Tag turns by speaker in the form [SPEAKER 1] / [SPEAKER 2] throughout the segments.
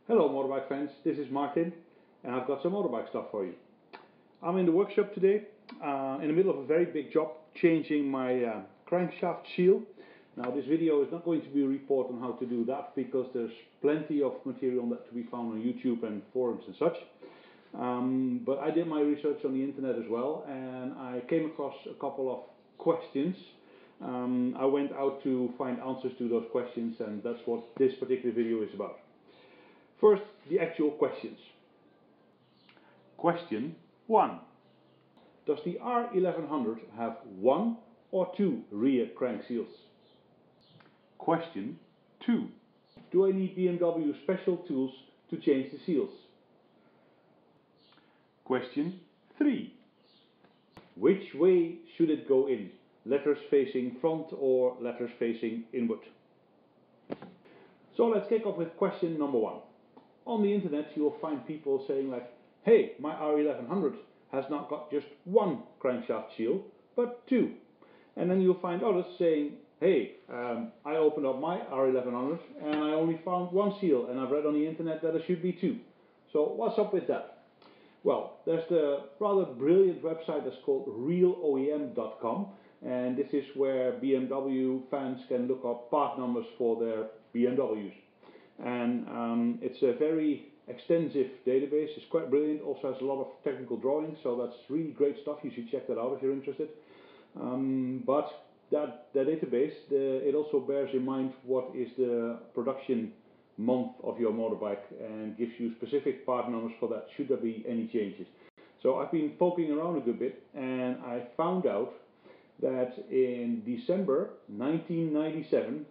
[SPEAKER 1] Hello motorbike fans, this is Martin and I've got some motorbike stuff for you. I'm in the workshop today in the middle of a very big job changing my crankshaft seal. Now this video is not going to be a report on how to do that because there's plenty of material on that to be found on YouTube and forums and such. But I did my research on the internet as well and I came across a couple of questions. I went out to find answers to those questions and that's what this particular video is about. First, the actual questions. Question 1. Does the R1100 have one or two rear crank seals? Question 2. Do I need BMW special tools to change the seals? Question 3. Which way should it go in? Letters facing front or letters facing inward? So let's kick off with question number 1. On the internet you will find people saying like, hey, my R1100 has not got just one crankshaft seal, but two. And then you'll find others saying, hey, I opened up my R1100 and I only found one seal and I've read on the internet that there should be two. So what's up with that? Well, there's the rather brilliant website that's called RealOEM.com, and this is where BMW fans can look up part numbers for their BMWs. And it's a very extensive database. It's quite brilliant, also has a lot of technical drawings, so that's really great stuff. You should check that out if you're interested. But that database, it also bears in mind what is the production month of your motorbike and gives you specific part numbers for that should there be any changes. So I've been poking around a good bit and I found out that in December 1997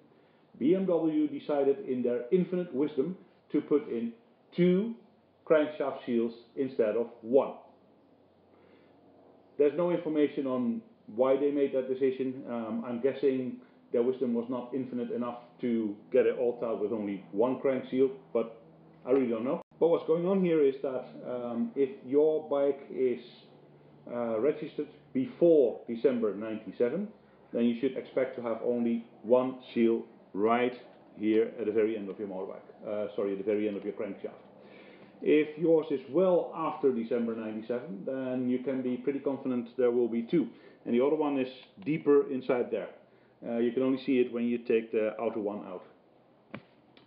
[SPEAKER 1] BMW decided in their infinite wisdom to put in two crankshaft seals instead of one. There's no information on why they made that decision. I'm guessing their wisdom was not infinite enough to get it all out with only one crank seal, but I really don't know. But what's going on here is that if your bike is registered before December 97, then you should expect to have only one seal right here at the very end of your motorbike, at the very end of your crankshaft. If yours is well after December 97, then you can be pretty confident there will be two, and the other one is deeper inside there. You can only see it when you take the outer one out.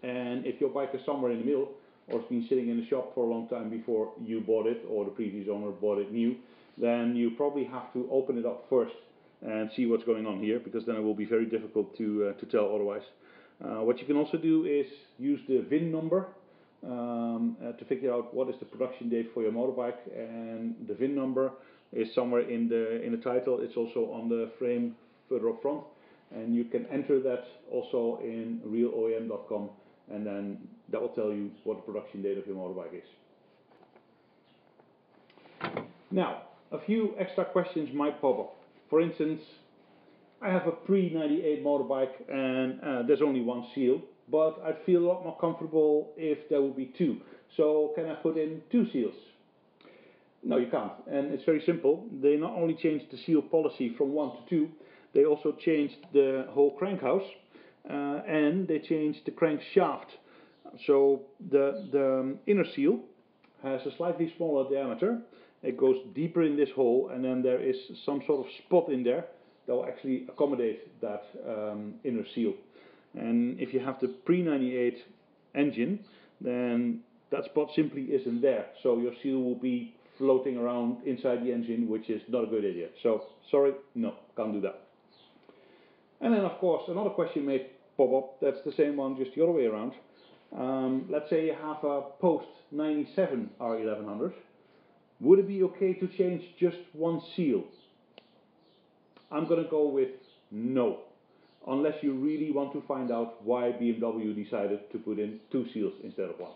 [SPEAKER 1] And if your bike is somewhere in the middle or it's been sitting in the shop for a long time before you bought it or the previous owner bought it new, then you probably have to open it up first and see what's going on here, because then it will be very difficult to tell otherwise. What you can also do is use the VIN number to figure out what is the production date for your motorbike, and the VIN number is somewhere in the title. It's also on the frame further up front, and you can enter that also in RealOEM.com, and then that will tell you what the production date of your motorbike is. Now, a few extra questions might pop up. For instance, I have a pre-98 motorbike and there's only one seal, but I'd feel a lot more comfortable if there would be two. So can I put in two seals? No, you can't. And it's very simple. They not only changed the seal policy from 1 to 2, they also changed the whole crank house and they changed the crankshaft. So the inner seal has a slightly smaller diameter. It goes deeper in this hole, and then there is some sort of spot in there that will actually accommodate that inner seal. And if you have the pre-98 engine, then that spot simply isn't there. So your seal will be floating around inside the engine, which is not a good idea. So sorry, no, can't do that. And then of course another question may pop up. That's the same one, just the other way around. Let's say you have a post-97 R1100. Would it be okay to change just one seal? I'm going to go with no, unless you really want to find out why BMW decided to put in two seals instead of one.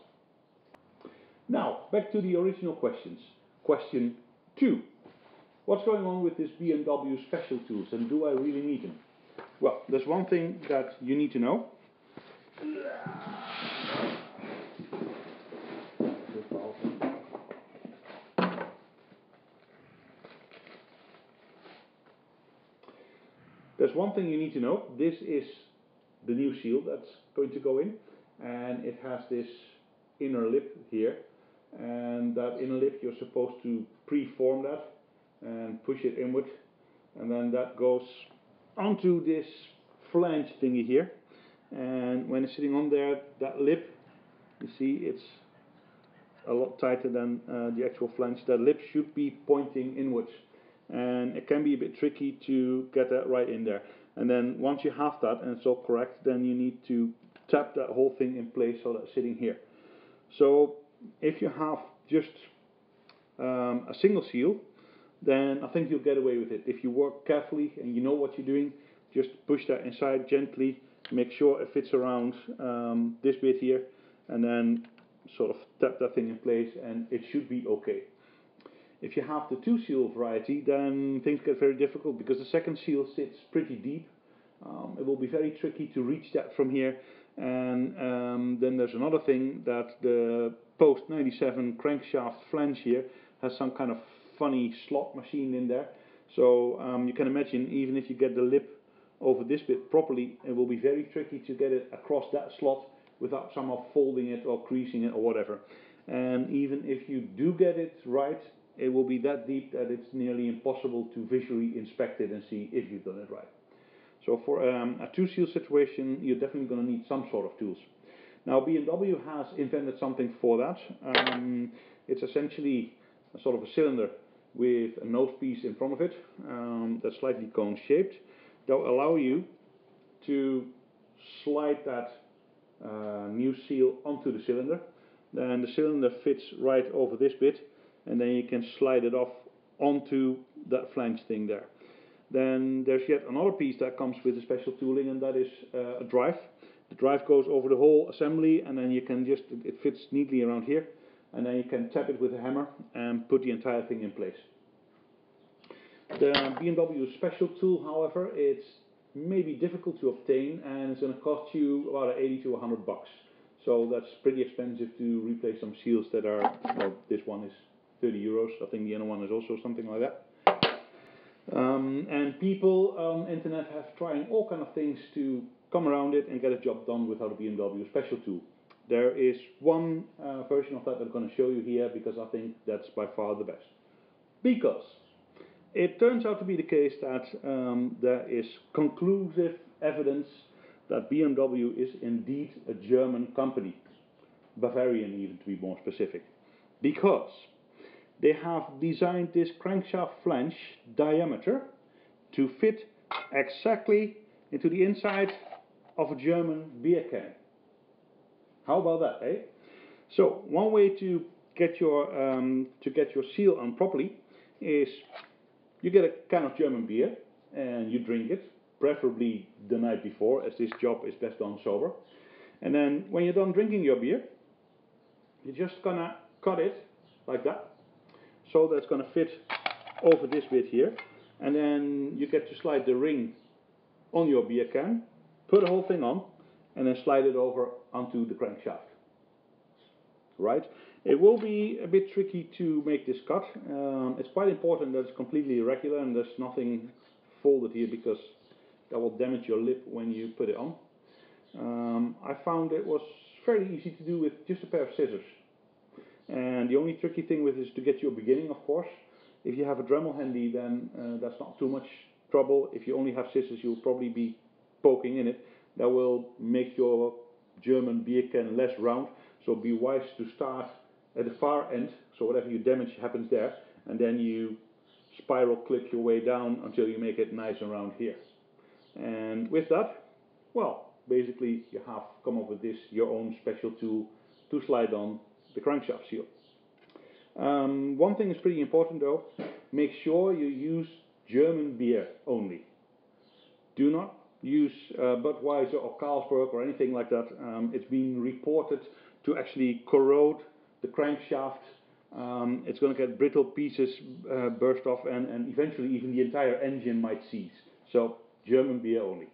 [SPEAKER 1] Now, back to the original questions. Question 2. What's going on with this BMW special tools, and do I really need them? Well, there's one thing that you need to know. There's one thing you need to know. This is the new seal that's going to go in, and it has this inner lip here, and that inner lip you're supposed to pre-form that and push it inward, and then that goes onto this flange thingy here, and when it's sitting on there, that lip, you see it's a lot tighter than the actual flange. That lip should be pointing inwards, and it can be a bit tricky to get that right in there. And then once you have that and it's all correct, then you need to tap that whole thing in place so that's sitting here. So if you have just a single seal, then I think you'll get away with it. If you work carefully and you know what you're doing, just push that inside gently, make sure it fits around this bit here, and then sort of tap that thing in place and it should be okay. If you have the 2 seal variety, then things get very difficult because the second seal sits pretty deep. It will be very tricky to reach that from here, and then there's another thing, that the post 97 crankshaft flange here has some kind of funny slot machine in there. So you can imagine, even if you get the lip over this bit properly, it will be very tricky to get it across that slot without somehow folding it or creasing it or whatever. And even if you do get it right, it will be that deep that it's nearly impossible to visually inspect it and see if you've done it right. So for a 2 seal situation, you're definitely going to need some sort of tools. Now BMW has invented something for that. It's essentially a sort of a cylinder with a nose piece in front of it that's slightly cone shaped. They'll allow you to slide that new seal onto the cylinder. Then the cylinder fits right over this bit, and then you can slide it off onto that flange thing there. Then there's yet another piece that comes with a special tooling, and that is a drive. The drive goes over the whole assembly, and then you can just, it fits neatly around here, and then you can tap it with a hammer and put the entire thing in place. The BMW special tool, however, it's maybe difficult to obtain, and it's going to cost you about 80 to 100 bucks. So that's pretty expensive to replace some seals that are, well, this one is 30 euros. I think the other one is also something like that. And people on the internet have trying all kind of things to come around it and get a job done without a BMW special tool. There is one version of that I'm going to show you here, because I think that's by far the best. Because it turns out to be the case that there is conclusive evidence that BMW is indeed a German company, Bavarian even to be more specific, because they have designed this crankshaft flange diameter to fit exactly into the inside of a German beer can. How about that, eh? So one way to get your seal on properly is you get a can of German beer and you drink it, preferably the night before, as this job is best done sober. And then when you're done drinking your beer, you're just gonna cut it like that, so that's gonna fit over this bit here, and then you get to slide the ring on your beer can, put the whole thing on, and then slide it over onto the crankshaft. Right? It will be a bit tricky to make this cut. It's quite important that it's completely irregular and there's nothing folded here, because that will damage your lip when you put it on. I found it was fairly easy to do with just a pair of scissors. And the only tricky thing with it is to get your beginning, of course. If you have a Dremel handy, then that's not too much trouble. If you only have scissors, you'll probably be poking in it. That will make your German beer can less round. So be wise to start at the far end, so whatever you damage happens there, and then you spiral clip your way down until you make it nice and round here. And with that, well, basically you have come up with this, your own special tool to slide on the crankshaft seal. One thing is pretty important though, make sure you use German beer only. Do not use Budweiser or Carlsberg or anything like that. It's been reported to actually corrode the crankshaft. It's going to get brittle pieces burst off, and eventually even the entire engine might seize. So German beer only.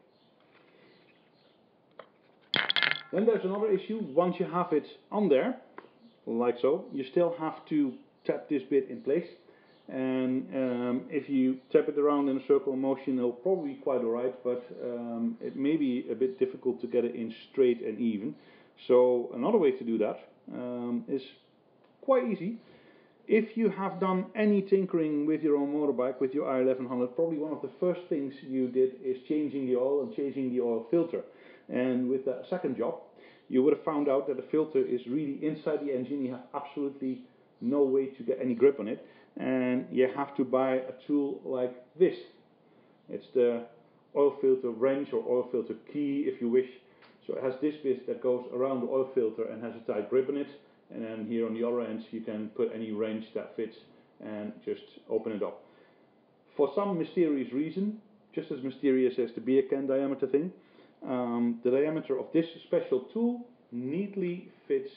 [SPEAKER 1] Then there's another issue. Once you have it on there, like so, you still have to tap this bit in place. And if you tap it around in a circular motion, it'll probably be quite alright, but it may be a bit difficult to get it in straight and even. So another way to do that is quite easy. If you have done any tinkering with your own motorbike, with your R1100, probably one of the first things you did is changing the oil and changing the oil filter. And with that second job, you would have found out that the filter is really inside the engine. You have absolutely no way to get any grip on it. And you have to buy a tool like this. It's the oil filter wrench or oil filter key, if you wish. So it has this bit that goes around the oil filter and has a tight grip on it. And then here on the other end you can put any wrench that fits and just open it up. For some mysterious reason, just as mysterious as the beer can diameter thing, the diameter of this special tool neatly fits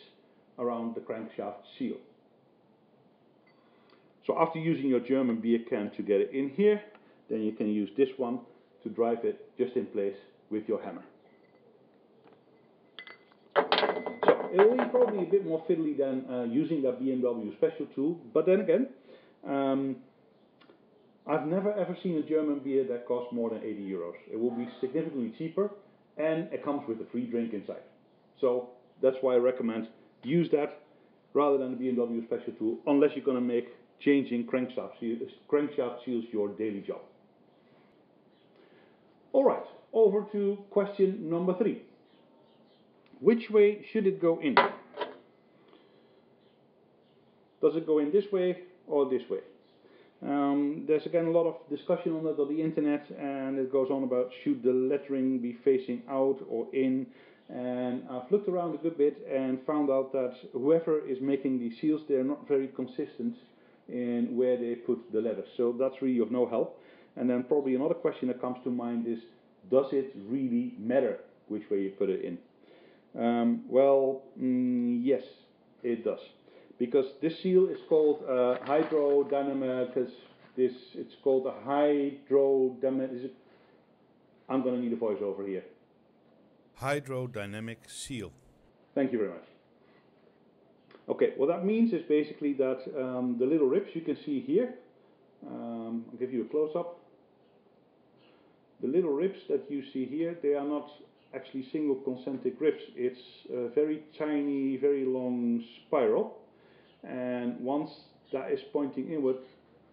[SPEAKER 1] around the crankshaft seal. So after using your German beer can to get it in here, then you can use this one to drive it just in place with your hammer. So it will be probably a bit more fiddly than using that BMW special tool, but then again, I've never ever seen a German beer that costs more than 80 euros. It will be significantly cheaper, and it comes with a free drink inside. So that's why I recommend use that rather than the BMW special tool, unless you're going to make changing crankshaft seals your daily job. Alright, over to question number 3. Which way should it go in? Does it go in this way or this way? There's again a lot of discussion on that on the internet, and it goes on about should the lettering be facing out or in, and I've looked around a good bit and found out that whoever is making these seals, they're not very consistent in where they put the letters, so that's really of no help. And then probably another question that comes to mind is, does it really matter which way you put it in? Yes, it does. Because this seal is called hydrodynamic, it's called a hydrodynamic, I'm going to need a voiceover here.
[SPEAKER 2] Hydrodynamic seal.
[SPEAKER 1] Thank you very much. Okay, what that means is basically that the little ribs you can see here, I'll give you a close-up. The little ribs that you see here, they are not actually single concentric ribs. It's a very tiny, very long spiral. And once that is pointing inward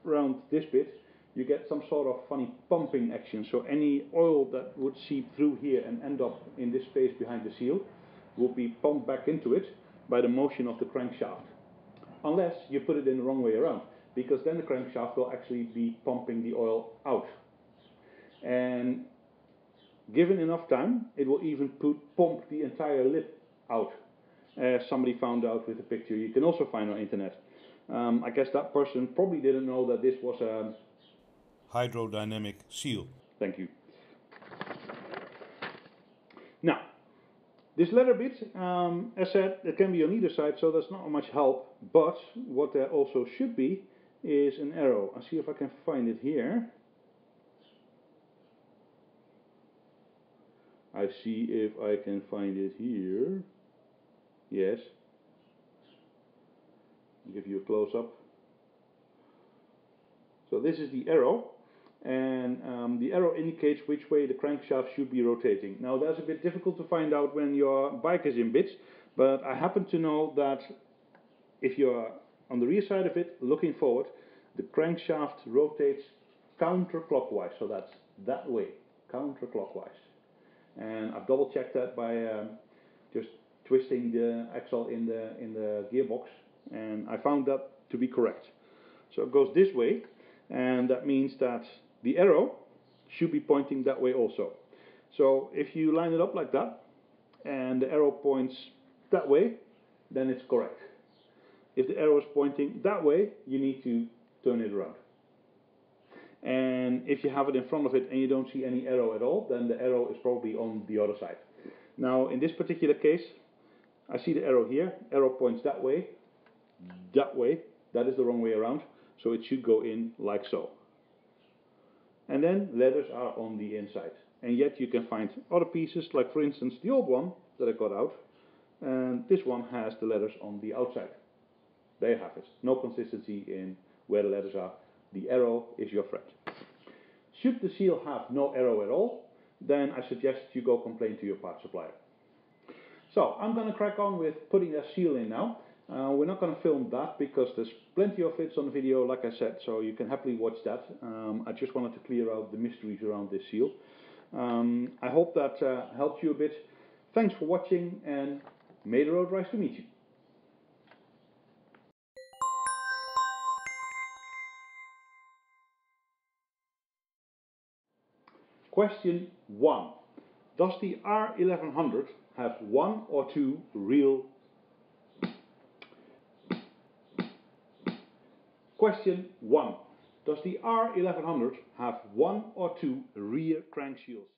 [SPEAKER 1] around this bit, you get some sort of funny pumping action. So any oil that would seep through here and end up in this space behind the seal will be pumped back into it by the motion of the crankshaft. Unless you put it in the wrong way around, because then the crankshaft will actually be pumping the oil out. And given enough time, it will even pump the entire lip out. As somebody found out with a picture you can also find on internet. I guess that person probably didn't know that this was a
[SPEAKER 2] hydrodynamic seal.
[SPEAKER 1] Thank you. Now, this leather bit, as said, it can be on either side, so that's not much help. But what there also should be is an arrow. I'll see if I can find it here. I see if I can find it here. Yes. I'll give you a close-up. So this is the arrow, and the arrow indicates which way the crankshaft should be rotating. Now that's a bit difficult to find out when your bike is in bits, but I happen to know that if you're on the rear side of it, looking forward, the crankshaft rotates counterclockwise, so that's that way, counterclockwise. And I've double checked that by just twisting the axle in the gearbox, and I found that to be correct. So it goes this way, and that means that the arrow should be pointing that way also. So if you line it up like that, and the arrow points that way, then it's correct. If the arrow is pointing that way, you need to turn it around. And if you have it in front of it and you don't see any arrow at all, then the arrow is probably on the other side. Now in this particular case, I see the arrow here, arrow points that way, that is the wrong way around, so it should go in like so. And then letters are on the inside. And yet you can find other pieces, like for instance the old one that I got out, and this one has the letters on the outside. There you have it, no consistency in where the letters are. The arrow is your friend. Should the seal have no arrow at all, then I suggest you go complain to your parts supplier. So I'm going to crack on with putting that seal in now. We're not going to film that because there's plenty of it on the video, like I said, so you can happily watch that. I just wanted to clear out the mysteries around this seal. I hope that helped you a bit. Thanks for watching, and may the road rise to meet you. Question 1. Does the R1100 have one or two real... Question 1. Does the R1100 have one or two rear crank shields?